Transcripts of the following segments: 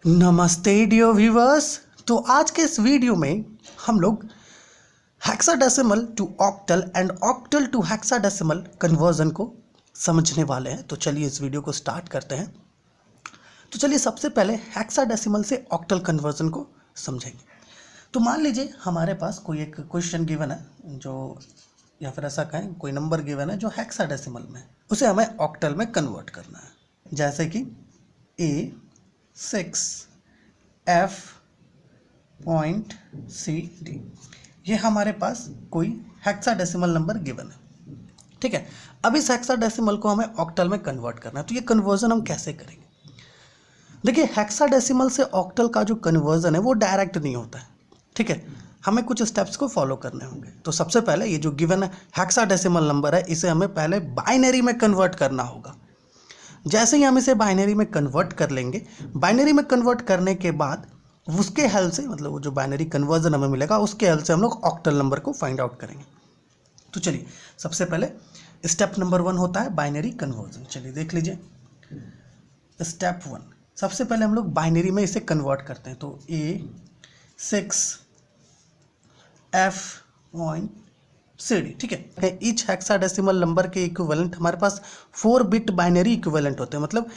नमस्ते dear viewers. तो आज के इस वीडियो में हम लोग hexadecimal to octal and octal to hexadecimal conversion को समझने वाले हैं। तो चलिए इस वीडियो को स्टार्ट करते हैं। तो चलिए सबसे पहले हेक्साडेसिमल से ऑक्टल कन्वर्जन को समझेंगे। तो मान लीजिए हमारे पास कोई एक क्वेश्चन गिवन है जो, या फिर ऐसा कहें कोई नंबर गिवन है जो हेक्साडेसिमल में, उसे हमें ऑक्टल में कन्वर्ट करना है। जैसे कि A6F.CD, ये हमारे पास कोई हेक्साडेसिमल नंबर गिवन है। ठीक है, अब इस हेक्साडेसिमल को हमें ऑक्टल में कन्वर्ट करना है। तो ये कन्वर्जन हम कैसे करेंगे? देखिए, हेक्साडेसिमल से ऑक्टल का जो कन्वर्जन है वो डायरेक्ट नहीं होता है। ठीक है, हमें कुछ स्टेप्स को फॉलो करने होंगे। तो सबसे पहले ये जो गिवन हेक्साडेसिमल नंबर है इसे हमें पहले बाइनरी में कन्वर्ट करना होगा। जैसे ही हम इसे बाइनरी में कन्वर्ट कर लेंगे, बाइनरी में कन्वर्ट करने के बाद उसके हेल्प से, मतलब वो जो बाइनरी कन्वर्जन हमें मिलेगा उसके हेल्प से हम लोग ऑक्टल नंबर को फाइंड आउट करेंगे। तो चलिए सबसे पहले स्टेप नंबर 1 होता है बाइनरी कन्वर्जन। चलिए देख लीजिए स्टेप 1। सबसे पहले हम लोग बाइनरी में इसे कन्वर्ट करते हैं। तो A6F.CD, ठीक है। ईच हेक्साडेसिमल नंबर के इक्विवेलेंट हमारे पास 4 बिट बाइनरी इक्विवेलेंट होते हैं। मतलब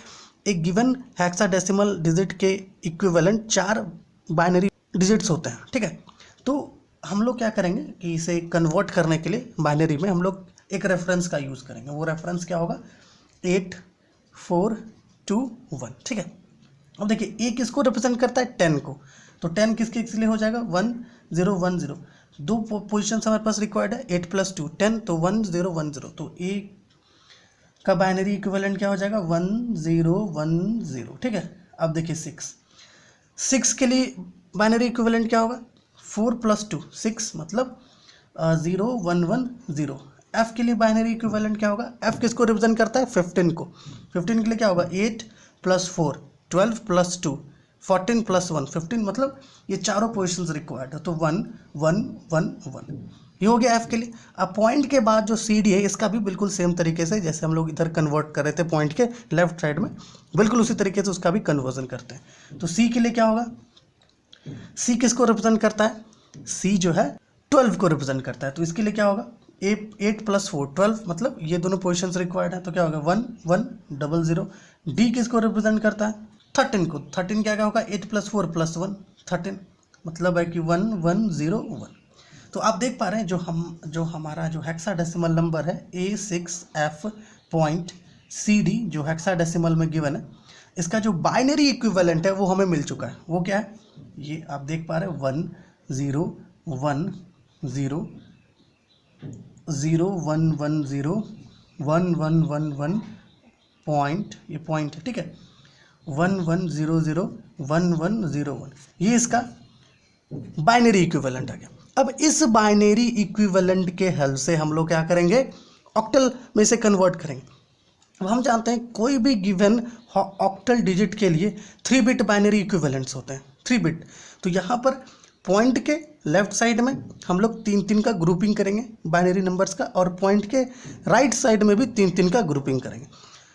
एक गिवन हेक्साडेसिमल डिजिट के इक्विवेलेंट 4 बाइनरी डिजिट्स होते हैं। ठीक है, तो हम लोग क्या करेंगे कि इसे कन्वर्ट करने के लिए बाइनरी में हम लोग एक रेफरेंस का यूज़ करेंगे। वो रेफरेंस क्या होगा? 8421। ठीक है, अब देखिए ए किसको रिप्रेजेंट करता है? 10 को। तो 10 किसके लिए हो जाएगा? 1010। दो पोजिशन हमारे पास रिक्वायर्ड है, 8 + 2 10, तो 1010। तो ए का बाइनरी इक्विवेलेंट क्या हो जाएगा? 1010। ठीक है, अब देखिए 6 के लिए बाइनरी इक्विवेलेंट क्या होगा? 4 + 2 6, मतलब 0110। एफ के लिए बाइनरी इक्विवेलेंट क्या होगा? एफ किसको रिप्रेजेंट करता है? 15 को। 15 के लिए क्या होगा? 8 + 4 12 + 2 14 + 1 15, मतलब ये चारों पोजिशंस रिक्वायर्ड है। तो 1 1 1 1 ये हो गया एफ के लिए। अब पॉइंट के बाद जो सी डी है इसका भी बिल्कुल सेम तरीके से, जैसे हम लोग इधर कन्वर्ट कर रहे थे पॉइंट के लेफ्ट साइड में, बिल्कुल उसी तरीके से उसका भी कन्वर्जन करते हैं। तो सी के लिए क्या होगा? सी किसको रिप्रेजेंट करता है? सी जो है 12 को रिप्रेजेंट करता है। तो इसके लिए क्या होगा? 8 + 4 12, मतलब ये दोनों पोजिशंस रिक्वायर्ड है। तो क्या होगा? 1 1 00। डी किसको रिप्रेजेंट करता है? 13 को। 13 क्या होगा? 8 + 4 + 1 13, मतलब है कि 1101। तो आप देख पा रहे हैं जो हमारा जो हेक्साडेसिमल नंबर है A6F.CD जो हेक्साडेसिमल में गिवन है, इसका जो बाइनरी इक्विवेलेंट है वो हमें मिल चुका है। वो क्या है? ये आप देख पा रहे हैं 1010 0110 1111 पॉइंट, ये पॉइंट है। ठीक है, 1100 1101, ये इसका बाइनरी इक्विवेलेंट आ गया। अब इस बाइनरी इक्विवेलेंट के हेल्प से हम लोग क्या करेंगे? ऑक्टल में से कन्वर्ट करेंगे। अब हम जानते हैं कोई भी गिवन ऑक्टल डिजिट के लिए 3 बिट बाइनरी इक्विवेलेंट्स होते हैं, 3 बिट। तो यहाँ पर पॉइंट के लेफ्ट साइड में हम लोग 3-3 का ग्रुपिंग करेंगे बाइनरी नंबर्स का, और पॉइंट के राइट साइड में भी 3-3 का ग्रुपिंग करेंगे।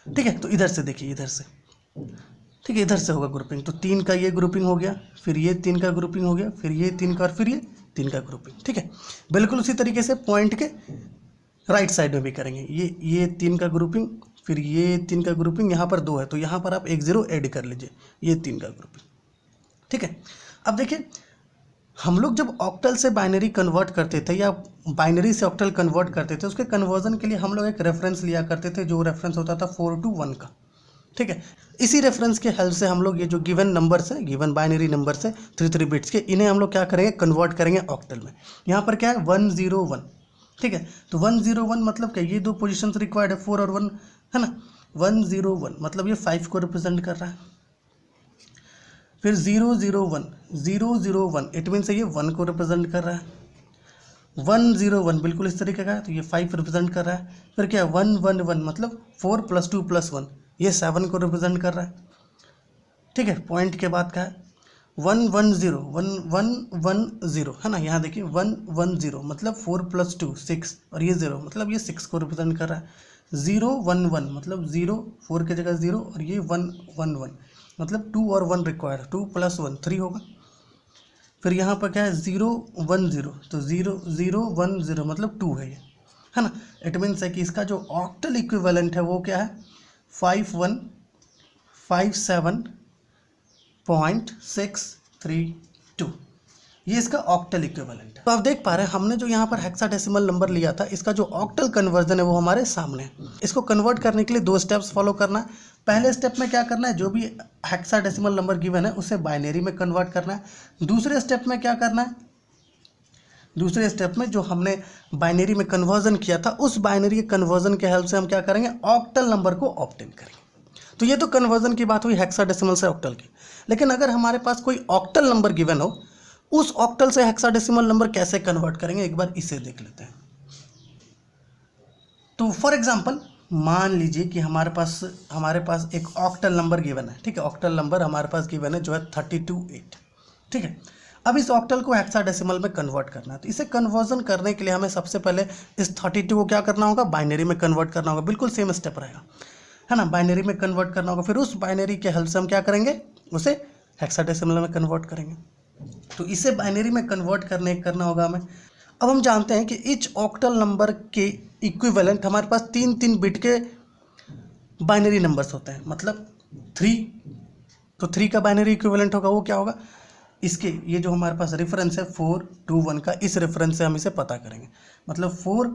ठीक है, तो इधर से देखिए, इधर से, ठीक है, इधर से होगा ग्रुपिंग। तो 3 का ये ग्रुपिंग हो गया, फिर ये 3 का ग्रुपिंग हो गया, फिर ये 3 का, और फिर ये 3 का ग्रुपिंग। ठीक है, बिल्कुल उसी तरीके से पॉइंट के राइट साइड में भी करेंगे। ये 3 का ग्रुपिंग, फिर ये 3 का ग्रुपिंग, यहाँ पर 2 है तो यहाँ पर आप 1 0 ऐड कर लीजिए, ये 3 का ग्रुपिंग। ठीक है, अब देखिए हम लोग जब ऑक्टल से बाइनरी कन्वर्ट करते थे या बाइनरी से ऑक्टल कन्वर्ट करते थे, उसके कन्वर्जन के लिए हम लोग एक रेफरेंस लिया करते थे, जो रेफरेंस होता था 4 to 1 का। ठीक है, इसी रेफरेंस के हेल्प से हम लोग ये जो गिवन नंबर्स है, गिवन बाइनरी नंबर्स है 3 बिट्स के, इन्हें हम लोग क्या करेंगे? कन्वर्ट करेंगे ऑक्टल में। यहाँ पर क्या है? 101। ठीक है, तो 101 मतलब क्या? ये दो पोजीशंस रिक्वायर्ड है, 4 और 1, है ना। 101 मतलब ये 5 को रिप्रेजेंट कर रहा है। फिर 001 इट मीन्स ये 1 को रिप्रेजेंट कर रहा है। 101 बिल्कुल इस तरीके का है, तो ये 5 रिप्रेजेंट कर रहा है। फिर क्या? 111 मतलब 4 + 2 + 1, ये 7 को रिप्रेजेंट कर रहा है। ठीक है, पॉइंट के बाद का है 110 है ना। यहाँ देखिए 110 मतलब 4 + 2 6, और ये 0 मतलब ये 6 को रिप्रेजेंट कर रहा है। 011 मतलब 0 4 की जगह 0, और ये 111 मतलब 2 और 1 रिक्वायर्ड, 2 + 1 3 होगा। फिर यहाँ पर क्या है 0 1 0, तो 0 0 1 0 मतलब 2 है ये, है ना। इट मीन्स है कि इसका जो ऑक्टल इक्विवेलेंट है वो क्या है 5157.632, ये इसका ऑक्टल इक्विवेलेंट है। तो आप देख पा रहे हैं हमने जो यहाँ पर हेक्साडेसिमल नंबर लिया था, इसका जो ऑक्टल कन्वर्जन है वो हमारे सामने है। इसको कन्वर्ट करने के लिए 2 स्टेप्स फॉलो करना है। पहले स्टेप में क्या करना है, जो भी हेक्साडेसिमल नंबर गिवन है उसे बाइनरी में कन्वर्ट करना है। दूसरे स्टेप में क्या करना है, दूसरे स्टेप में जो हमने बाइनरी में कन्वर्जन किया था उस बाइनरी के कन्वर्जन के हेल्प से हम क्या करेंगे, ऑक्टल नंबर को ऑब्टेन करेंगे। तो ये तो कन्वर्जन की बात हुई हेक्साडेसिमल से ऑक्टल की। लेकिन अगर हमारे पास कोई ऑक्टल नंबर गिवन हो, उस ऑक्टल से हेक्साडेसिमल नंबर कैसे कन्वर्ट करेंगे, एक बार इसे देख लेते हैं। तो फॉर एग्जांपल मान लीजिए कि हमारे पास एक ऑक्टल नंबर गिवन है, ठीक है। ऑक्टल नंबर हमारे पास गिवन है जो है 328, ठीक है। अब इस ऑक्टल को हेक्साडेसिमल में कन्वर्ट करना है। तो इसे कन्वर्जन करने के लिए हमें सबसे पहले इस 32 को क्या करना होगा, बाइनरी में कन्वर्ट करना होगा। बिल्कुल सेम स्टेप रहेगा, है ना। बाइनरी में कन्वर्ट करना होगा, फिर उस बाइनरी के हेल्प से हम क्या करेंगे, उसे हेक्साडेसिमल में कन्वर्ट करेंगे। तो इसे बाइनरी में कन्वर्ट करना होगा हमें। अब हम जानते हैं कि ईच ऑक्टल नंबर के इक्विवेलेंट हमारे पास 3 बिट के बाइनरी नंबर्स होते हैं, मतलब 3, तो 3 का बाइनरी इक्विवेलेंट होगा वो क्या होगा, इसके ये जो हमारे पास रेफरेंस है 4 2 1 का, इस रेफरेंस से हम इसे पता करेंगे। मतलब 4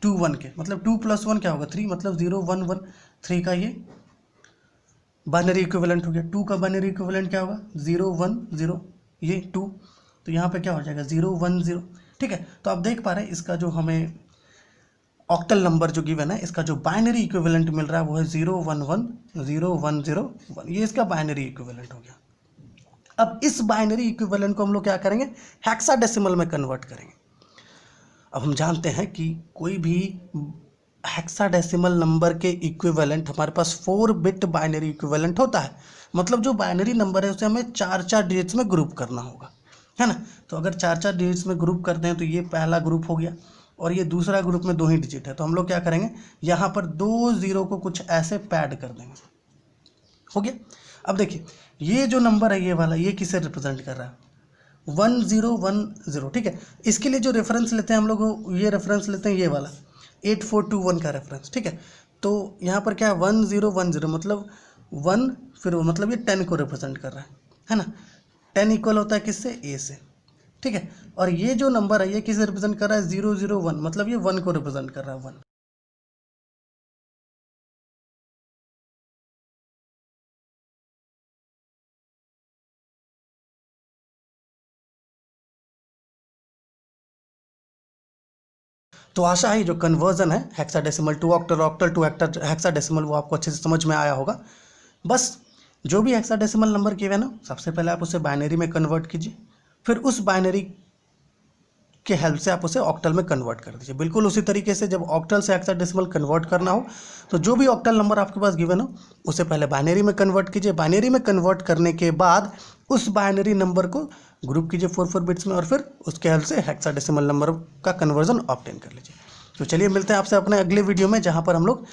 2 1 के, मतलब 2 + 1 क्या होगा 3, मतलब 0 1 1, 3 का ये बाइनरी इक्विवेलेंट हो गया। 2 का बाइनरी इक्विवेलेंट क्या होगा 0 1 0, ये 2, तो यहाँ पे क्या हो जाएगा 0 1 0, ठीक है। तो आप देख पा रहे हैं इसका जो हमें ऑक्टल नंबर जो गिवन है, इसका जो बाइनरी इक्विवेलेंट मिल रहा है वो है 0 1 1 0 1 0 1, ये इसका बाइनरी इक्विवेलेंट हो गया। अब इस बाइनरी इक्विवेलेंट को हम लोग क्या करेंगे, हेक्साडेसिमल में कन्वर्ट करेंगे। अब हम जानते हैं कि कोई भी हेक्साडेसिमल नंबर के इक्विवेलेंट हमारे पास 4 बिट बाइनरी इक्विवेलेंट होता है। मतलब जो बाइनरी नंबर है उसे हमें 4 डिजिट्स में ग्रुप करना होगा, है ना। तो अगर 4 डिजिट्स में ग्रुप करते हैं तो ये पहला ग्रुप हो गया और ये दूसरा ग्रुप में 2 ही डिजिट है। तो हम लोग क्या करेंगे, यहाँ पर 2 0 को कुछ ऐसे पैड कर देंगे, हो गया। अब देखिए ये जो नंबर है ये वाला, ये किसे रिप्रेजेंट कर रहा है 1 0 1 0, ठीक है। इसके लिए जो रेफरेंस लेते हैं हम लोग, ये रेफरेंस लेते हैं ये वाला 8421 का रेफरेंस, ठीक है। तो यहाँ पर क्या है 1 0 1 0, मतलब 1 फिर मतलब ये 10 को रिप्रेजेंट कर रहा है ना। 10 इक्वल होता है किससे, ए से, ठीक है। और ये जो नंबर है ये किसे रिप्रेजेंट कर रहा है 0 0 1, मतलब ये 1 को रिप्रेजेंट कर रहा है 1। तो आशा है जो कन्वर्जन है hexadecimal to octal, octal to hexadecimal, वो आपको अच्छे से समझ में आया होगा। बस जो भी हेक्साडेसिमल नंबर गिवन है सबसे पहले आप उसे बाइनरी में कन्वर्ट कीजिए, फिर उस बाइनरी के हेल्प से आप उसे ऑक्टल में कन्वर्ट कर दीजिए। बिल्कुल उसी तरीके से जब ऑक्टल से हेक्साडेसिमल कन्वर्ट करना हो तो जो भी ऑक्टल नंबर आपके पास गिवन हो उसे पहले बाइनरी में कन्वर्ट कीजिए। बाइनरी में कन्वर्ट करने के बाद उस बाइनरी नंबर को ग्रुप कीजिए 4 बिट्स में और फिर उसके हेल्प से हेक्साडेसिमल नंबर का कन्वर्जन ऑब्टेन कर लीजिए। तो चलिए मिलते हैं आपसे अपने अगले वीडियो में, जहाँ पर हम लोग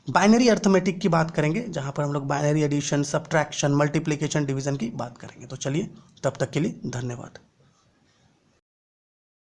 बाइनरी अर्थमेटिक की बात करेंगे, जहाँ पर हम लोग binary addition, subtraction, multiplication, division की बात करेंगे। तो चलिए तब तक के लिए धन्यवाद।